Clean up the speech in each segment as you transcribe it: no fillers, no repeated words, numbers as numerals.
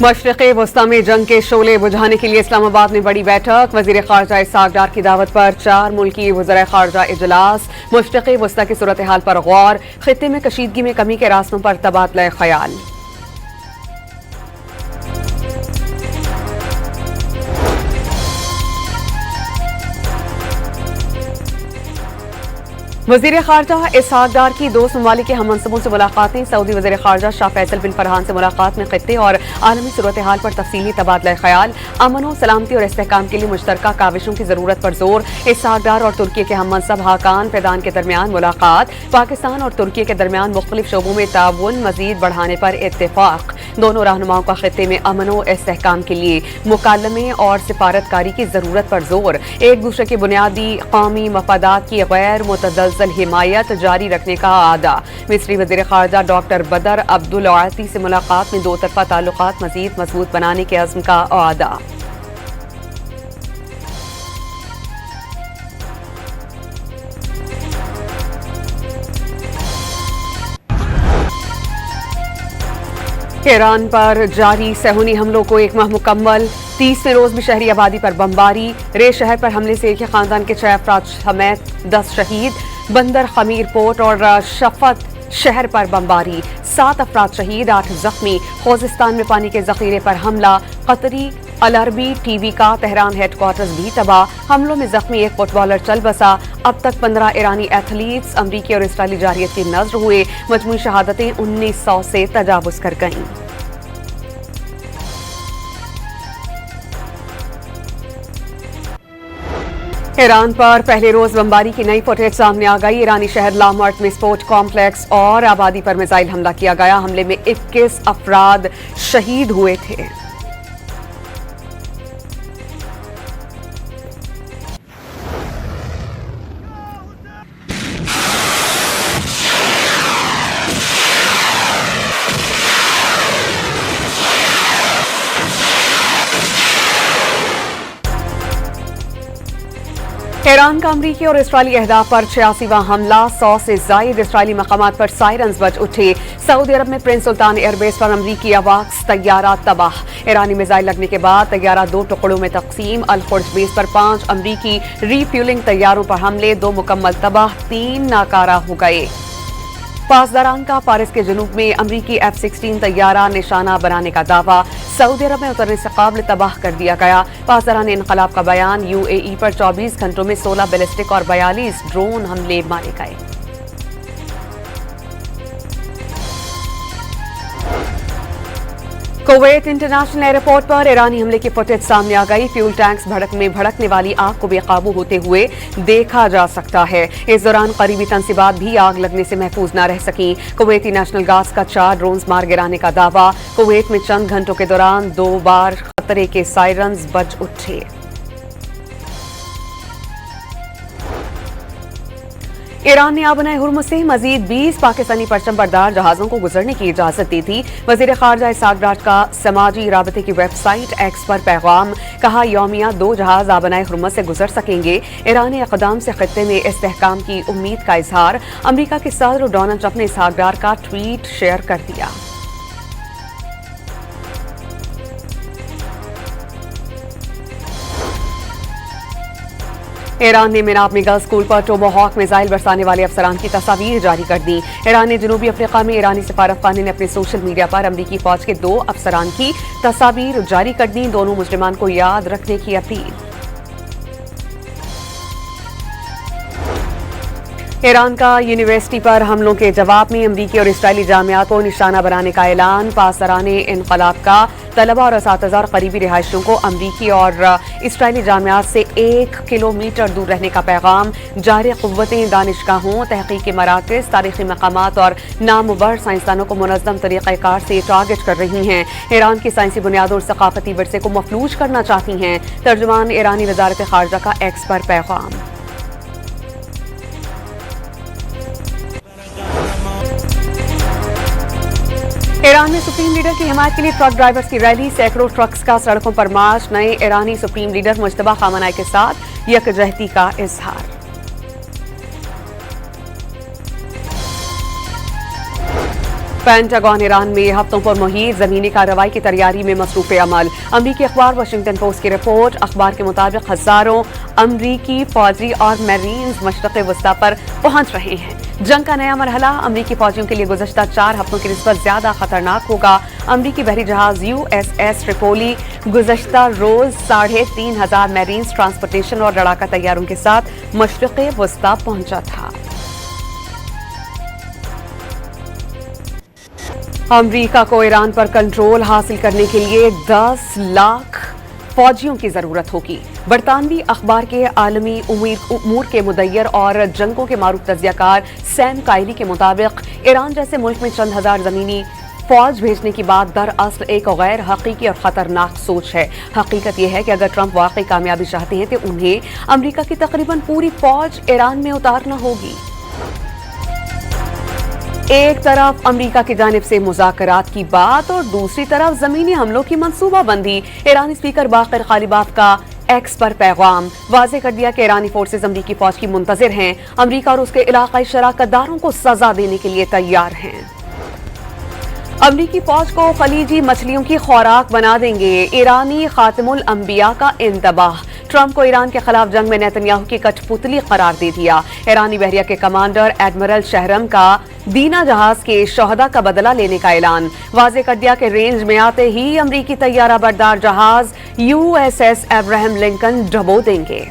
मशरिक़े वस्ता में जंग के शोले बुझाने के लिए इस्लामाबाद में बड़ी बैठक। वज़ीर ख़ारजा इसहाक़ डार की दावत पर 4 मुल्की वज़राए ख़ारजा इजलास। मशरिक़े वस्ता की सूरत हाल पर गौर। ख़ित्ते में कशीदगी में कमी के रास्तों पर तबादला ख़याल। वज़ीर ख़ारजा इसहाक़ डार की 2 ममालिक के हममंसबों से मुलाकातें। सऊदी वज़ीर ख़ारजा शाह फैसल बिन फरहान से मुलाकात में ख़ित्ते और आलमी सूरत हाल पर तफ़सीली तबादला ख़याल। अमन व सलामती और इस्तेहकाम के लिए मुश्तरका काविशों की ज़रूरत पर जोर। इसहाक़ डार और तुर्की के हममंसब हाकान फ़ैदान के दरमियान मुलाकात। पाकिस्तान और तुर्की के दरमियान मुख्तलिफ शोबों में ताउन मज़ीद बढ़ाने पर इत्तेफ़ाक़। दोनों रहनुमाओं का ख़ित्ते में अमन व इस्तेहकाम के लिए मुकालमे और सिफारतकारी की ज़रूरत पर जोर। एक दूसरे के बुनियादी क़ौमी मफादात की गैर मुतज़लज़ल हिमायत जारी रखने का आदा। मिस्री वज़ीर ख़ारजा डॉक्टर बदर अब्दुल आती से मुलाकात में 2 तरफ़ा ताल्लुकात मज़ीद मजबूत बनाने के अज़्म का आदा। ईरान पर जारी सहूनी हमलों को 1 माह मुकम्मल। 30वें रोज भी शहरी आबादी पर बमबारी। रे शहर पर हमले से एक ही खानदान के 6 अफराद समेत 10 शहीद। बंदर खमीर पोर्ट और शफत शहर पर बमबारी। 7 अफराद शहीद, 8 जख्मी। खोजिस्तान में पानी के जखीरे पर हमला। कतरी अलअरबी टीवी का तेहरान हेडक्वार्टर्स भी तबाह। हमलों में जख्मी एक फुटबॉलर चल बसा। अब तक 15 ईरानी एथलीट्स अमरीकी और इसराइली जारियत की नज़र हुए। मजमूई शहादतें 1900 से तजावुज कर गईं। ईरान पर पहले रोज बमबारी की नई फुटेज सामने आ गई। ईरानी शहर लामर्ट में स्पोर्ट कॉम्प्लेक्स और आबादी पर मिसाइल हमला किया गया। हमले में 21 अफराद शहीद हुए थे। ईरान का अमरीकी और इसराइली अहदाफ पर 86वां हमला। 100 से जायद इसराइली मकामात पर सायरन्स बज उठे। सऊदी अरब में प्रिंस सुल्तान एयरबेस पर अमरीकी अवाक्स तैयारा तबाह। ईरानी मिसाइल लगने के बाद तैयारा 2 टुकड़ों में तकसीम। अल-खुर्ज बेस पर 5 अमरीकी रीफ्यूलिंग तैयारों पर हमले। 2 मुकम्मल तबाह, 3 नाकारा हो गए। पासदारान का फारिस के जनूब में अमरीकी F-16 तैयारा निशाना बनाने का दावा। सऊदी अरब में उतरने से काबिल तबाह कर दिया गया। पासदारान इनकलाब का बयान। UAE पर 24 घंटों में 16 बैलिस्टिक और 42 ड्रोन हमले मारे गए। कुवैत इंटरनेशनल एयरपोर्ट पर ईरानी हमले की फुटेज सामने आ गई। फ्यूल टैंक्स भड़कने वाली आग को बेकाबू होते हुए देखा जा सकता है। इस दौरान करीबी तनसीबात भी आग लगने से महफूज न रह सकी। कुवैती नेशनल गैस का 4 ड्रोन्स मार गिराने का दावा। कुवैत में चंद घंटों के दौरान 2 बार खतरे के सायरन्स बज उठे। ईरान ने आबनाए हुर्मुज़ से मजीद 20 पाकिस्तानी परचम बरदार जहाजों को गुजरने की इजाजत दी थी। वज़ीर ख़ारजा इसहाक़ डार का समाजी राबते की वेबसाइट एक्स पर पैगाम। कहा, यौमिया 2 जहाज आबनाए हुर्मुज़ से गुजर सकेंगे। ईरानी इक़दाम से ख़ित्ते में इस्तेहकाम की उम्मीद का इजहार। अमरीका के सदर डोनाल्ड ट्रंप ने इसहाक़ डार का ट्वीट शेयर कर दिया। ईरान ने मिनाब में गर्ल्स स्कूल पर टोमोहॉक मिसाइल बरसाने वाले अफसरान की तस्वीर जारी कर दी। ईरान ने जनूबी अफ्रीका में ईरानी सफारतखाने ने अपने सोशल मीडिया पर अमरीकी फौज के 2 अफसरान की तस्वीर जारी कर दी। दोनों मुजरिमान को याद रखने की अपील। ईरान का यूनिवर्सिटी पर हमलों के जवाब में अमरीकी और इसराइली जामियात को निशाना बनाने का ऐलान। पासदाराने इनकलाब का तलबा और असातिज़ा और करीबी रिहायशियों को अमरीकी और इसराइली जामियात से 1 किलोमीटर दूर रहने का पैगाम। जारी क़ुव्वतें दानिशगाहों, तहक़ीक़ी मराकज़, तारीख़ी मकामात और नामवर साइंसदानों को मुनज़्ज़म तरीक़ाकार से टारगेट कर रही हैं। ईरान की साइंसी बुनियादों और सक़ाफ़ती विरसे को मफलूज करना चाहती हैं। तर्जुमान ईरानी वज़ारत ख़ारजा का एक्स पर पैगाम। ईरान में सुप्रीम लीडर की हिमायत के लिए ट्रक ड्राइवर्स की रैली। सैकड़ों ट्रक्स का सड़कों पर मार्च। नए ईरानी सुप्रीम लीडर मुज्तबा खामनाई के साथ यकजहती का इजहार। पेंटागन ईरान में हफ्तों पर मुहित जमीनी कार्रवाई की तैयारी में मसरूफ अमल। अमरीकी अखबार वाशिंगटन पोस्ट की रिपोर्ट। अखबार के मुताबिक हजारों अमरीकी फौजी और मैरीन्स मशरक़ वस्ता पर पहुंच रहे हैं। जंग का नया मरहला अमरीकी फौजियों के लिए गुज़श्ता 4 हफ्तों की निस्बत ज्यादा खतरनाक होगा। अमरीकी बहरी जहाज USS ट्रिपोली गुज़श्ता रोज 3500 मैरीन्स ट्रांसपोर्टेशन और लड़ाका तैयारों के साथ मशरक़ वस्ता पहुंचा था। अमरीका को ईरान पर कंट्रोल हासिल करने के लिए 10 लाख फौजियों की जरूरत होगी। बरतानवी अखबार के आलमी उमूर के मुदय्यर और जंगों के मारूफ तज्जियाकार सैम कायली के मुताबिक ईरान जैसे मुल्क में चंद हजार जमीनी फौज भेजने की बात दरअसल एक गैर हकीकी और खतरनाक सोच है। हकीकत यह है कि अगर ट्रंप वाकई कामयाबी चाहते हैं तो उन्हें अमरीका की तकरीबन पूरी फौज ईरान में उतारना होगी। एक तरफ अमरीका की जानिब से मुज़ाकरात की बात और दूसरी तरफ जमीनी हमलों की मंसूबाबंदी। ईरानी स्पीकर बाक़र ग़ालिबाफ का एक्स पर पैगाम वाज़ेह कर दिया कि ईरानी फोर्सेज अमरीकी फौज की मुंतज़िर हैं। अमरीका और उसके इलाक़ाई शराकतदारों को सजा देने के लिए तैयार हैं। अमरीकी फौज को खलीजी मछलियों की खुराक बना देंगे। ईरानी खातिमुल अंबिया का इंतबाह। ट्रंप को ईरान के खिलाफ जंग में नेतन्याहू की कठपुतली करार दे दिया। ईरानी बहरिया के कमांडर एडमिरल शहरम का दीना जहाज के शहदा का बदला लेने का ऐलान। वाज़ेह कर दिया कि रेंज में आते ही अमरीकी तैयारा बरदार जहाज USS अब्राहम लिंकन डबो देंगे।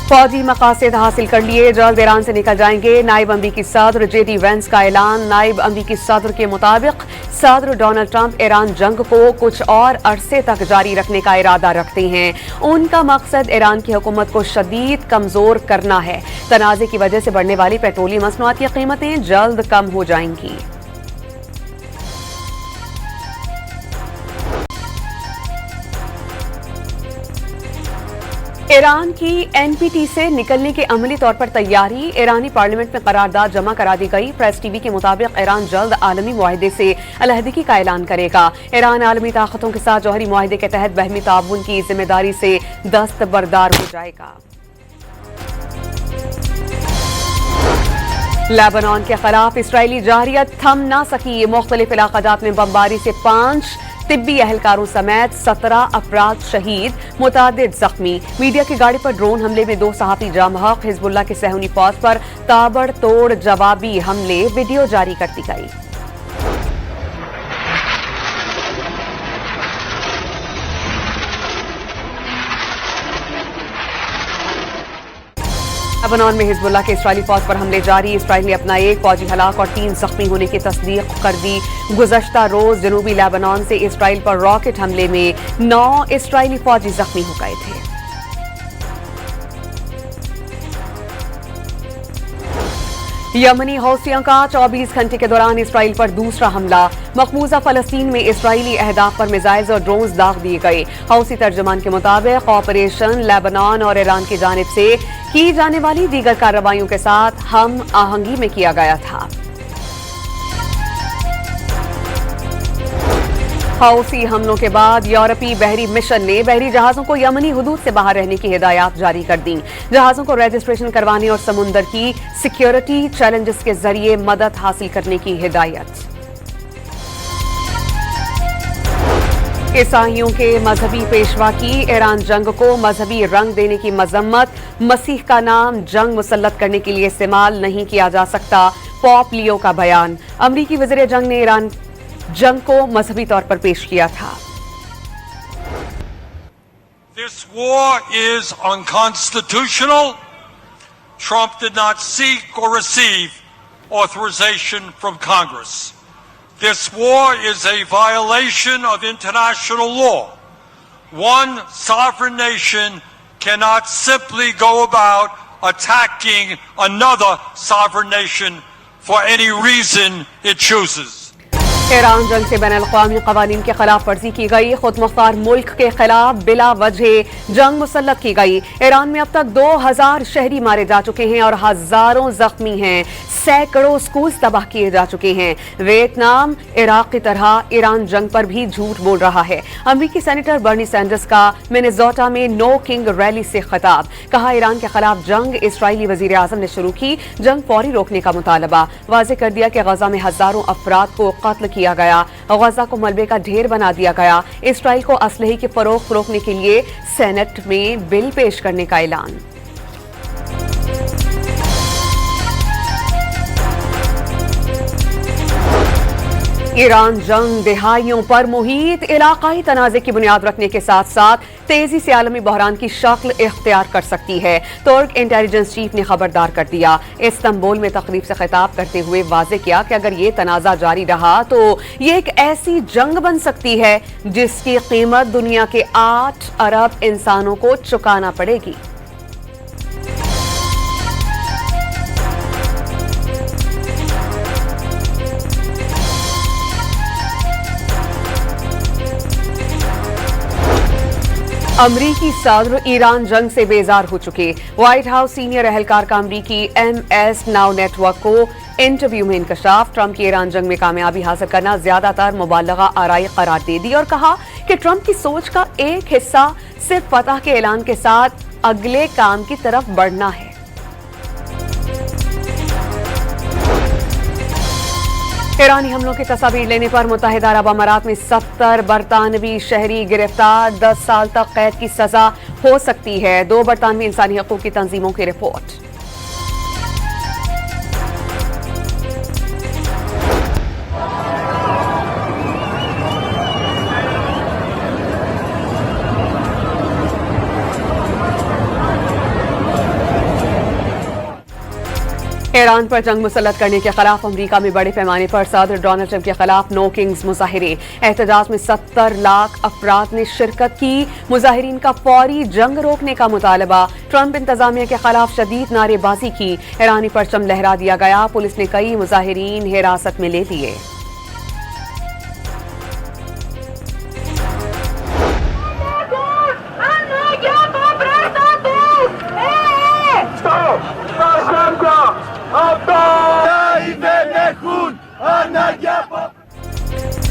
फौजी मकासद हासिल कर लिए, जल्द ईरान से निकल जाएंगे। नायब अमरीकी सदर JD वेंस का ऐलान। नायब अमरीकी सदर के मुताबिक सदर डोनाल्ड ट्रंप ईरान जंग को कुछ और अरसे तक जारी रखने का इरादा रखते हैं। उनका मकसद ईरान की हुकूमत को शदीद कमजोर करना है। तनाज़े की वजह से बढ़ने वाली पेट्रोलियम मसनूआत की कीमतें जल्द कम हो जाएंगी। ईरान की NPT से निकलने की अमली तौर पर तैयारी। ईरानी पार्लियामेंट में करारदाद जमा करा दी गई। प्रेस TV के मुताबिक ईरान जल्द आलमी मुआहदे से अलहदगी का ऐलान करेगा। ईरान आलमी ताकतों के साथ जौहरी मुआहदे के तहत बहमी ताउन की जिम्मेदारी से दस्तबरदार हो जाएगा। लेबनान के खिलाफ इसराइली जारियत थम ना सकी। मुख्तलिफ इलाकाजात में बमबारी से 5 तिब्बी एहलकारों समेत 17 अफराद शहीद, मुतादिद जख्मी। मीडिया की गाड़ी पर ड्रोन हमले में 2 सहाफी जाम बहक। हिजबुल्लाह के सहूनी फौज पर ताबड़तोड़ जवाबी हमले। वीडियो जारी कर दी गई। लेबनान में हिजबुल्लाह के इस्राइली फौज पर हमले जारी। इस्राइल ने अपना 1 फौजी हलाक और 3 जख्मी होने की तस्दीक कर दी। गुज़श्ता रोज जनूबी लेबनान से इस्राइल पर रॉकेट हमले में 9 इस्राइली फौजी जख्मी हो गए थे। यमनी हौसियों का 24 घंटे के दौरान इसराइल पर दूसरा हमला। मकबूजा फलस्तीन में इसराइली अहदाफ पर मिसाइल्स और ड्रोन्स दाग दिए गए। हौसी तर्जमान के मुताबिक ऑपरेशन लेबनान और ईरान की जानिब से की जाने वाली दीगर कार्रवाइयों के साथ हम आहंगी में किया गया था। हौसी हमलों के बाद यूरोपीय बहरी मिशन ने बहरी जहाजों को यमनी हुदूद से बाहर रहने की हिदायत जारी कर दी। जहाजों को रजिस्ट्रेशन करवाने और समुंदर की सिक्योरिटी चैलेंजेस के जरिए मदद हासिल करने की हिदायत। ईसाइयों के मजहबी पेशवा की ईरान जंग को मजहबी रंग देने की मजम्मत। मसीह का नाम जंग मुसल्लत करने के लिए इस्तेमाल नहीं किया जा सकता। पोप लियो का बयान। अमरीकी वज़ीर जंग ने ईरान जंग को मजहबी तौर पर पेश किया था। This war is unconstitutional. Trump did not seek or receive authorization from Congress. This war is a violation of international law. One sovereign nation cannot simply go about attacking another sovereign nation for any reason it chooses. Iran جنگ سے بین الاقوامی قوانین کی خلاف ورزی کی گئی، خود مختار ملک کے خلاف بلا وجہ جنگ مسلط کی گئی۔ ایران میں اب تک 2000 شہری مارے جا چکے ہیں اور ہزاروں زخمی ہیں، سینکڑوں سکولز تباہ کیے جا چکے ہیں۔ ویتنام عراق کی طرح ایران جنگ پر بھی جھوٹ بول رہا ہے۔ امریکی سینیٹر برنی سینڈرز کا منیزوٹا میں نو کنگ ریلی سے خطاب، کہا ایران کے خلاف جنگ اسرائیلی وزیر اعظم نے شروع کی، جنگ فوری روکنے کا مطالبہ، واضح کر دیا کہ غزہ میں ہزاروں افراد کو قتل کیا گیا، غزہ کو ملبے کا ڈھیر بنا دیا گیا۔ اسرائیل کو اسلحے کی فروخت روکنے کے لیے سینٹ میں بل پیش کرنے کا اعلان۔ ایران جنگ دہائیوں پر محیط علاقائی تنازع کی بنیاد رکھنے کے ساتھ ساتھ تیزی سے عالمی بحران کی شکل اختیار کر سکتی ہے، ترک انٹیلیجنس چیف نے خبردار کر دیا۔ استنبول میں تقریب سے خطاب کرتے ہوئے واضح کیا کہ اگر یہ تنازع جاری رہا تو یہ ایک ایسی جنگ بن سکتی ہے جس کی قیمت دنیا کے 8 ارب انسانوں کو چکانا پڑے گی۔ امریکی صدر ایران جنگ سے بیزار ہو چکے، وائٹ ہاؤس سینئر اہلکار کا امریکی MS ناؤ نیٹ ورک کو انٹرویو میں انکشاف، ٹرمپ کی ایران جنگ میں کامیابی حاصل کرنا زیادہ تر مبالغہ آرائی قرار دے دی اور کہا کہ ٹرمپ کی سوچ کا ایک حصہ صرف فتح کے اعلان کے ساتھ اگلے کام کی طرف بڑھنا ہے۔ ایرانی حملوں کی تصاویر لینے پر متحدہ عرب امارات میں 70 برطانوی شہری گرفتار، 10 سال تک قید کی سزا ہو سکتی ہے، 2 برطانوی انسانی حقوق کی تنظیموں کی رپورٹ۔ ایران پر جنگ مسلط کرنے کے خلاف امریکہ میں بڑے پیمانے پر صدر ڈونلڈ ٹرمپ کے خلاف نو کنگز مظاہرے، احتجاج میں 70 لاکھ افراد نے شرکت کی، مظاہرین کا فوری جنگ روکنے کا مطالبہ، ٹرمپ انتظامیہ کے خلاف شدید نعرے بازی کی، ایرانی پرچم لہرا دیا گیا، پولیس نے کئی مظاہرین حراست میں لے لیے۔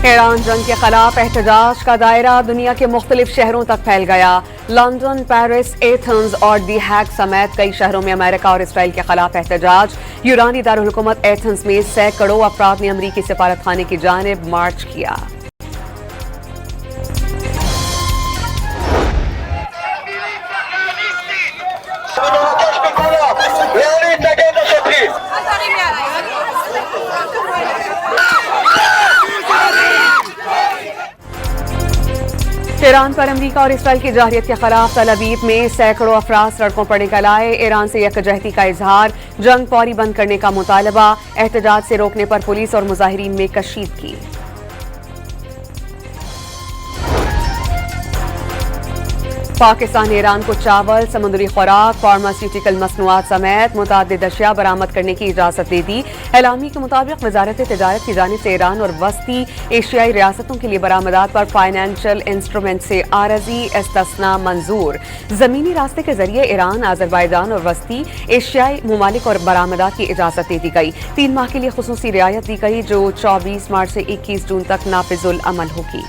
ایران جنگ کے خلاف احتجاج کا دائرہ دنیا کے مختلف شہروں تک پھیل گیا، لندن، پیرس، ایتھنز اور دی ہیگ سمیت کئی شہروں میں امریکہ اور اسرائیل کے خلاف احتجاج۔ یونانی دارالحکومت ایتھنز میں سینکڑوں افراد نے امریکی سفارت خانے کی جانب مارچ کیا۔ ایران پر امریکہ اور اسرائیل کی جارحیت کے خلاف تل ابیب میں سینکڑوں افراد سڑکوں پر نکل آئے، ایران سے یکجہتی کا اظہار، جنگ فوری بند کرنے کا مطالبہ، احتجاج سے روکنے پر پولیس اور مظاہرین میں کشیدگی۔ پاکستان نے ایران کو چاول، سمندری خوراک، فارماسیوٹیکل مصنوعات سمیت متعدد اشیاء برآمد کرنے کی اجازت دے دی۔ اعلامیے کے مطابق وزارت تجارت کی جانب سے ایران اور وسطی ایشیائی ریاستوں کے لیے برآمدات پر فائنینشل انسٹرومنٹ سے عارضی استثناء منظور۔ زمینی راستے کے ذریعے ایران، آذربائیجان اور وسطی ایشیائی ممالک اور برآمدات کی اجازت دے دی گئی۔ 3 ماہ کے لیے خصوصی رعایت دی گئی جو 24 مارچ سے 21 جون تک نافذ العمل ہوگی۔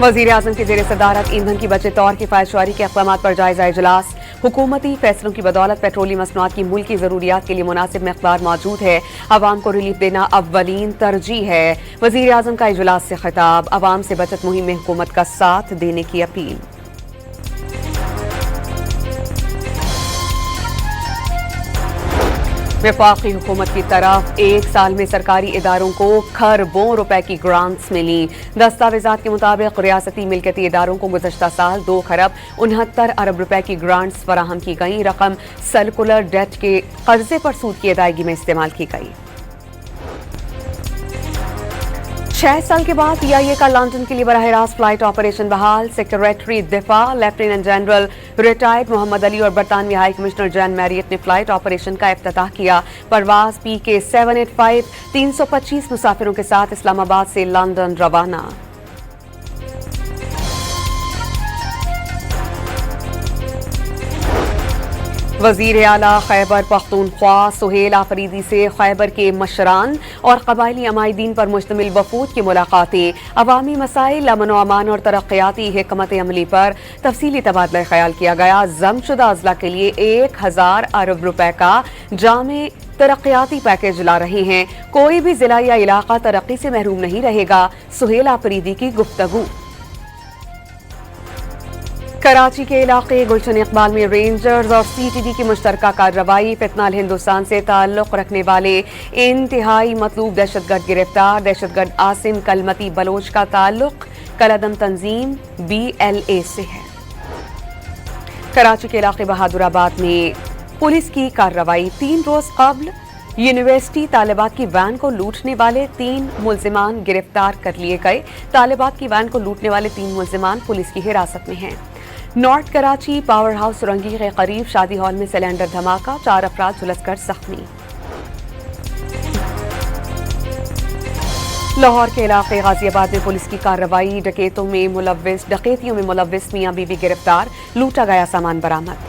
وزیر اعظم کی زیر صدارت ایندھن کی بچت اور کفایت شعاری کے اقدامات پر جائزہ اجلاس، حکومتی فیصلوں کی بدولت پیٹرولیم مصنوعات کی ملکی ضروریات کے لیے مناسب مقدار موجود ہے، عوام کو ریلیف دینا اولین ترجیح ہے۔ وزیر اعظم کا اجلاس سے خطاب، عوام سے بچت مہم میں حکومت کا ساتھ دینے کی اپیل۔ وفاقی حکومت کی طرف 1 سال میں سرکاری اداروں کو کھربوں روپے کی گرانٹس ملی۔ دستاویزات کے مطابق ریاستی ملکیتی اداروں کو گزشتہ سال 2 خرب 69 ارب روپے کی گرانٹس فراہم کی گئی۔ رقم سرکولر ڈیٹ کے قرضے پر سود کی ادائیگی میں استعمال کی گئی۔ 6 साल के बाद PIA का लंदन के लिए बराह रास्त फ्लाइट ऑपरेशन बहाल। सेक्रेटरी दिफा lieutenant general retired Mohammad Ali और बरतानवी हाई कमिश्नर जैन मैरियट ने फ्लाइट ऑपरेशन का इफ्तिताह किया। परवाज PK 785 325 मुसाफिरों के साथ इस्लामाबाद से लंदन रवाना। वजीर आला खैबर पख्तूनख्वा सुहेल आफरीदी से खैबर के मशरान और कबायली अमायदीन पर मुश्तमिल वफूद की मुलाकातें। अवामी मसाइल, अमन व अमान और तरक्याती हिकमत अमली पर तफसीली तबादला ख्याल किया गया। जमशुदा अजला के लिए 1000 अरब रुपए का जामे तरक्याती पैकेज ला रहे हैं। कोई भी जिला या इलाका तरक्की से महरूम नहीं रहेगा। सुहेल आफरीदी की गुफ्तगू। कराची के इलाके गुलशन इकबाल में रेंजर्स और CTD की मुश्तरका कार्रवाई। फितनाल हिंदुस्तान से ताल्लुक रखने वाले इंतहाई मतलूब दहशतगर्द गिरफ्तार। दहशतगर्द आसिम कलमती बलोच का ताल्लुक कलदम तंजीम BLA से है। कराची के इलाके बहादुराबाद में पुलिस की कार्रवाई। 3 रोज कबल यूनिवर्सिटी तालिबात की वैन को लूटने वाले 3 मुल्जिमान गिरफ्तार कर लिए गए। तालिबात की वैन को लूटने वाले 3 मुल्जिमान पुलिस की हिरासत में हैं। नॉर्थ कराची पावर हाउस सुरंगी के करीब शादी हॉल में सिलेंडर धमाका, 4 अफराद झुलसकर जख्मी। लाहौर के इलाके गाजियाबाद में पुलिस की कार्रवाई। डकैतियों में मुलव्विस मियां बीवी गिरफ्तार, लूटा गया सामान बरामद।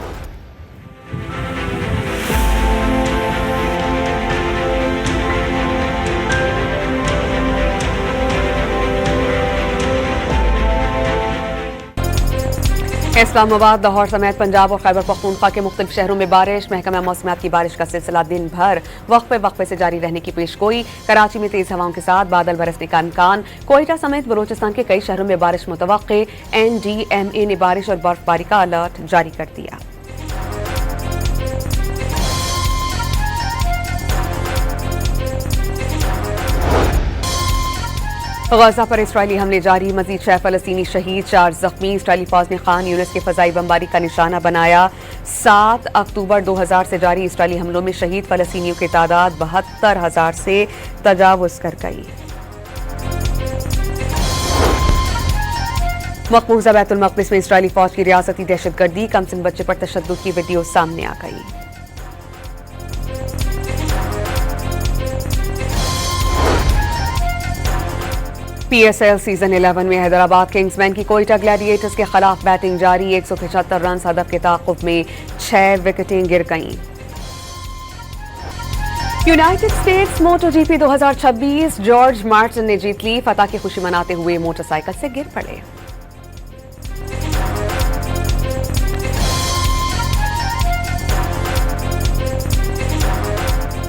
इस्लामाबाद, लाहौर समेत पंजाब और खैबर पख्तूनख्वा के मुख्तलिफ शहरों में बारिश। महकमा मौसमियात की बारिश का सिलसिला दिन भर वक्फे से जारी रहने की पेशगोई। कराची में तेज हवाओं के साथ बादल बरसने का इम्कान। कोयटा समेत बलोचिस्तान के कई शहरों में बारिश मुतवक्के। NDMA ने बारिश और बर्फबारी का अलर्ट जारी कर दिया। गजा पर इसराइली हमले जारी। मजीद 6 फलस्तीनी शहीद, 4 जख्मी। इसराइली फौज ने खान यूनिस के फजाई बमबारी का निशाना बनाया। 7 अक्टूबर 2000 से जारी इसराइली हमलों में शहीद फलस्तीनियों की तादाद 72,000 से तजावुज कर गई। मकबूजा बैतुल मक़दिस में इसराइली फौज की रियासती दहशतगर्दी। कमसिन बच्चे पर तशद्दुद की वीडियो सामने आ गई। PSL सीजन 11 में हैदराबाद किंग्समैन की कोयटा ग्लैडिएटर्स के खिलाफ बैटिंग जारी। 175 रन हदफ के ताक़ुब में 6 विकेटें गिर गईं। United states MotoGP 2026 George Martin ने जीत ली। फतह की खुशी मनाते हुए मोटरसाइकिल से गिर पड़े।